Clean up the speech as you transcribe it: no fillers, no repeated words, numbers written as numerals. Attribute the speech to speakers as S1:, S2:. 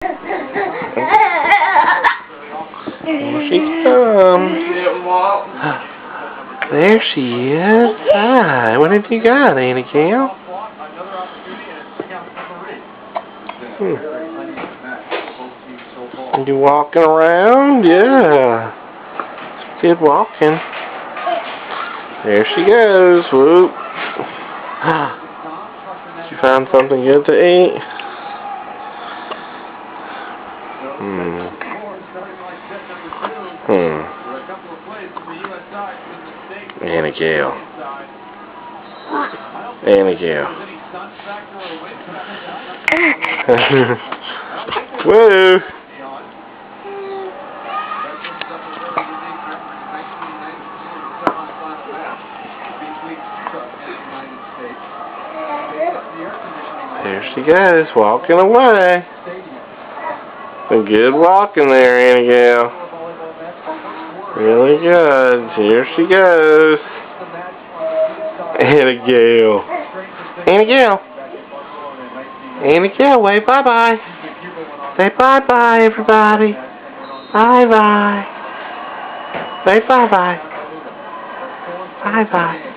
S1: Here she comes. There she is. Hi. What have you got, Annie Cal? You walking around? Yeah. Good walking. There she goes. Whoop. Did you find something good to eat? Annie Cal. Annie Cal. Whoa. There she goes, walking away. Good walking there, Annie Cal. Really good. Here she goes. Annie Cal. Annie Cal. Annie Cal, wave bye-bye. Say bye-bye, everybody. Bye-bye. Say bye-bye. Bye-bye.